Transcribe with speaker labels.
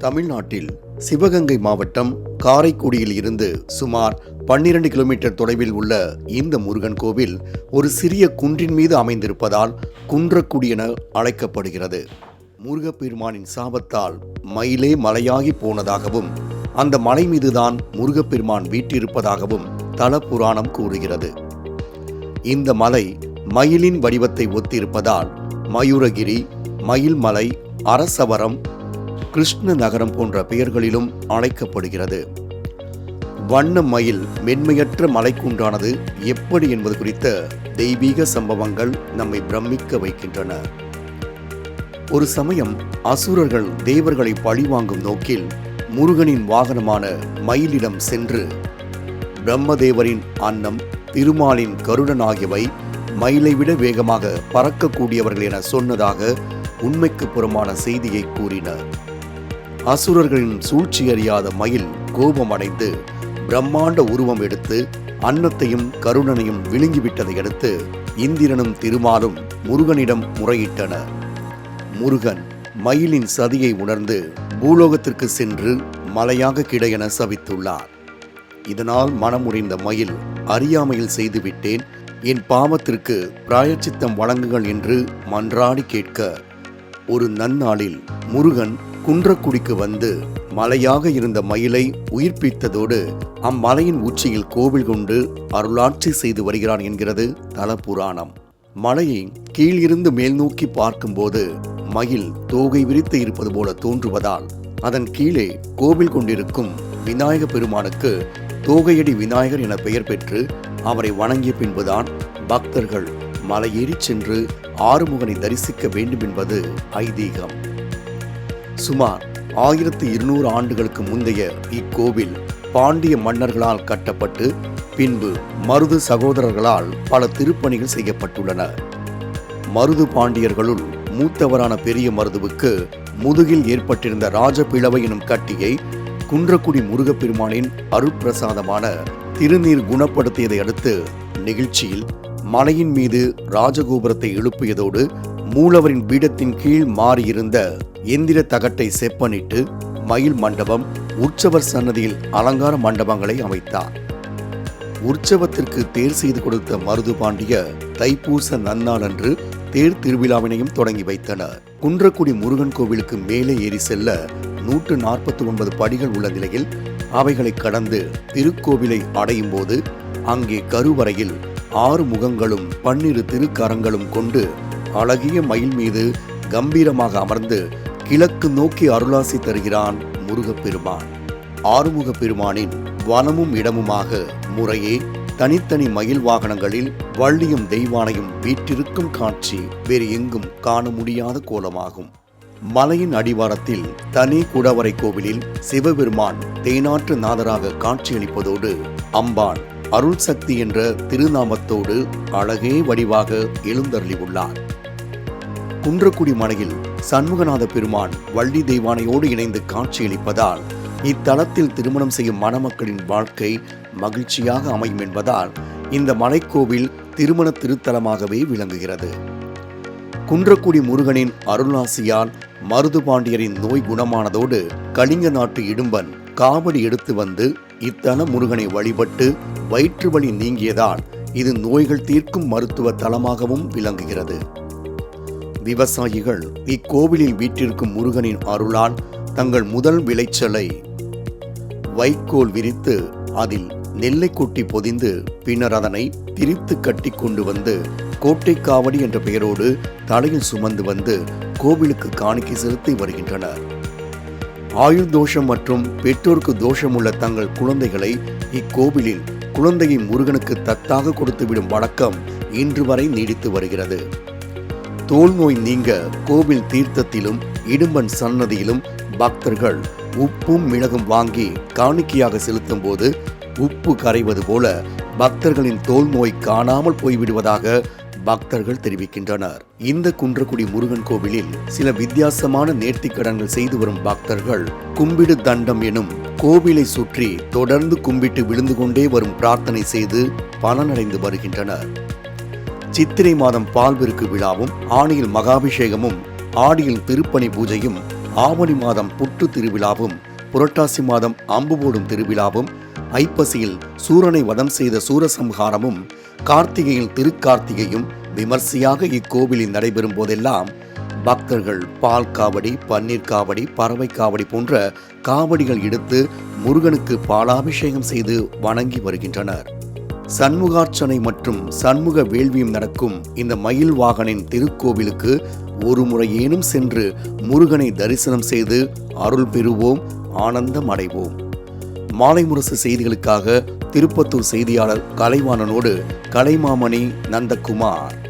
Speaker 1: தமிழ்நாட்டில் சிவகங்கை மாவட்டம் காரைக்குடியில் இருந்து சுமார் 12 கிலோமீட்டர் தொலைவில் உள்ள இந்த முருகன் கோவில் ஒரு சிறிய குன்றின் மீது அமைந்திருப்பதால் குன்றக்குடி என அழைக்கப்படுகிறது. முருகப்பெருமானின் சாபத்தால் மயிலே மலையாகி போனதாகவும் அந்த மலை மீதுதான் முருகப்பெருமான் வீற்றிருப்பதாகவும் தல புராணம் கூறுகிறது. இந்த மலை மயிலின் வடிவத்தை ஒத்திருப்பதால் மயூரகிரி, மயில்மலை, அரசவரம், கிருஷ்ண நகரம் போன்ற பெயர்களிலும் அழைக்கப்படுகிறது. வண்ண மயில் மென்மையற்ற மலைக்குன்றானது எப்படி என்பது குறித்த தெய்வீக சம்பவங்கள் நம்மை பிரமிக்க வைக்கின்றன. ஒரு சமயம் அசுரர்கள் தேவர்களை பழிவாங்கும் நோக்கில் முருகனின் வாகனமான மயிலிடம் சென்று பிரம்மதேவரின் அன்னம், திருமாலின் கருடன் ஆகியவை மயிலை விட வேகமாக பறக்கக்கூடியவர்கள் என சொன்னதாக உண்மைக்கு புறமான செய்தியை கூறினர். அசுரர்களின் சூழ்ச்சி அறியாத மயில் கோபமடைந்து பிரம்மாண்ட உருவம் எடுத்து அன்னத்தையும் கருடனையும் விழுங்கிவிட்டதை அடுத்து இந்திரனும் திருமாலும் முருகனிடம் முறையிட்டனர். முருகன் மயிலின் சதியை உணர்ந்து பூலோகத்திற்கு சென்று மலையாக கிட என சபித்துள்ளார். இதனால் மனமுடைந்த மயில், அறியாமையில் செய்துவிட்டேன், என் பாவத்திற்கு பிராயச்சித்தம் வழங்குங்கள் என்று மன்றாடி கேட்க ஒரு நன்னாளில் முருகன் குன்றக்குடிக்கு வந்து மலையாக இருந்த மயிலை உயிர்ப்பித்ததோடு அம்மலையின் உச்சியில் கோவில் கொண்டு அருளாட்சி செய்து வருகிறான் என்கிறது தல புராணம். மலையை கீழிருந்து மேல் நோக்கி பார்க்கும்போது மயில் தோகை விரித்து இருப்பது போல தோன்றுவதால் அதன் கீழே கோவில் கொண்டிருக்கும் விநாயக பெருமானுக்கு தோகையடி விநாயகர் என பெயர் பெற்று அவரை வணங்கிய பின்புதான் பக்தர்கள் மலையேறி சென்று ஆறுமுகனை தரிசிக்க வேண்டும் என்பது ஐதீகம். சுமார் 1200 ஆண்டுகளுக்கு முந்தைய இக்கோவில் பாண்டிய மன்னர்களால் கட்டப்பட்டு பின்பு மருது சகோதரர்களால் பல திருப்பணிகள் செய்யப்பட்டுள்ளன. மருது பாண்டியர்களுள் மூத்தவரான பெரிய மருதுவுக்கு முதுகில் ஏற்பட்டிருந்த ராஜபிளவை எனும் கட்டியை குன்றக்குடி முருகப்பெருமானின் அருட்பிரசாதமான திருநீர் குணப்படுத்தியதை அடுத்து நிகழ்ச்சியில் மலையின் மீது ராஜகோபுரத்தை எழுப்பியதோடு மூலவரின் பீடத்தின் கீழ் மாறியிருந்த எந்திர தகட்டை செப்பனிட்டு மயில் மண்டபம், உற்சவர் சன்னதியில் அலங்கார மண்டபங்களை அமைத்தார். உற்சவத்திற்கு தேர் செய்து கொடுத்த மருது பாண்டிய தைப்பூச நன்னாள் அன்று தேர் திருவிழாவினையும் தொடங்கி வைத்தனர். குன்றக்குடி முருகன் கோவிலுக்கு மேலே ஏறி செல்ல 149 படிகள் உள்ள நிலையில் அவைகளை கடந்து திருக்கோவிலை அடையும் போது அங்கே கருவறையில் 6 முகங்களும் 12 திருக்கரங்களும் கொண்டு அழகிய மயில் மீது கம்பீரமாக அமர்ந்து கிழக்கு நோக்கி அருளாசி தருகிறான் முருகப்பெருமான். ஆறுமுக பெருமானின் வனமும் இடமுமாக முறையே தனித்தனி மயில் வாகனங்களில் வள்ளியும் தெய்வானையும் வீற்றிருக்கும் காட்சி வேறு எங்கும் காண முடியாத கோலமாகும். மலையின் அடிவாரத்தில் தனி குடவரை கோவிலில் சிவபெருமான் தேனாற்று நாதராக காட்சியளிப்பதோடு அம்பாள் அருள் சக்தி என்ற திருநாமத்தோடு அழகே வடிவாக எழுந்தருளியுள்ளார். குன்றக்குடி மலையில் சண்முகநாத பெருமான் வள்ளி தெய்வானையோடு இணைந்து காட்சியளிப்பதால் இத்தலத்தில் திருமணம் செய்யும் மணமக்களின் வாழ்க்கை மகிழ்ச்சியாக அமையும் என்பதால் இந்த மலைக்கோவில் திருமண திருத்தலமாகவே விளங்குகிறது. குன்றக்குடி முருகனின் அருளாசியால் மருது பாண்டியரின் நோய் குணமானதோடு கலிங்க நாட்டு இடும்பன் காவடி எடுத்து வந்து இத்தல முருகனை வழிபட்டு வயிற்று வலி நீங்கியதால் இது நோய்கள் தீர்க்கும் மருத்துவ தலமாகவும் விளங்குகிறது. விவசாயிகள் இக்கோவிலில் வீற்றிருக்கும் முருகனின் அருளால் தங்கள் முதல் விளைச்சலை வைக்கோல் விரித்து அதில் நெல்லை கொட்டி பொதிந்து பின்னர் அதனை பிரித்து கட்டி கொண்டு வந்து கோட்டை காவடி என்ற பெயரோடு தலையில் சுமந்து வந்து கோவிலுக்கு காணிக்கை செலுத்தி வருகின்றனர். ஆயுள் தோஷம் மற்றும் பெற்றோருக்கு தோஷம் உள்ள தங்கள் குழந்தைகளை இக்கோவிலில் குழந்தையை முருகனுக்கு தத்தாக கொடுத்துவிடும் வழக்கம் இன்று வரை நீடித்து வருகிறது. தோல் நோய் நீங்க கோவில் தீர்த்தத்திலும் இடும்பன் சன்னதியிலும் பக்தர்கள் உப்பும் மிளகும் வாங்கி காணிக்கையாக செலுத்தும் போது உப்பு கரைவது போல பக்தர்களின் தோல் நோய் காணாமல் போய்விடுவதாக பக்தர்கள் தெரிவிக்கின்றனர். இந்த குன்றக்குடி முருகன் கோவிலில் சில வித்தியாசமான நேர்த்திக்கடன்கள் செய்து வரும் பக்தர்கள் கும்பிடு தண்டம் எனும் கோவிலை சுற்றி தொடர்ந்து கும்பிட்டு விழுந்து கொண்டே வரும் பிரார்த்தனை செய்து பலனடைந்து வருகின்றனர். சித்திரை மாதம் பால்பெருக்கு விழாவும், ஆணியில் மகாபிஷேகமும், ஆடியில் திருப்பணி பூஜையும், ஆவணி மாதம் புட்டு திருவிழாவும், புரட்டாசி மாதம் அம்பு போடும் திருவிழாவும், ஐப்பசியில் சூரனை வதம் செய்த சூரசம்ஹாரமும், கார்த்திகையில் திருக்கார்த்திகையும் விமர்சையாக இக்கோவிலில் நடைபெறும் போதெல்லாம் பக்தர்கள் பால் காவடி, பன்னீர் காவடி, பறவை காவடி போன்ற காவடிகள் எடுத்து முருகனுக்கு பாலாபிஷேகம் செய்து வணங்கி வருகின்றனர். சண்முகார்ச்சனை மற்றும் சண்முக வேள்வியும் நடக்கும் இந்த மயில் வாகனின் திருக்கோவிலுக்கு ஒரு முறையேனும் சென்று முருகனை தரிசனம் செய்து அருள் பெறுவோம், ஆனந்தம் அடைவோம். மாலை முரசு செய்திகளுக்காக திருப்பத்தூர் செய்தியாளர் கலைவாணனோடு கலைமாமணி நந்தகுமார்.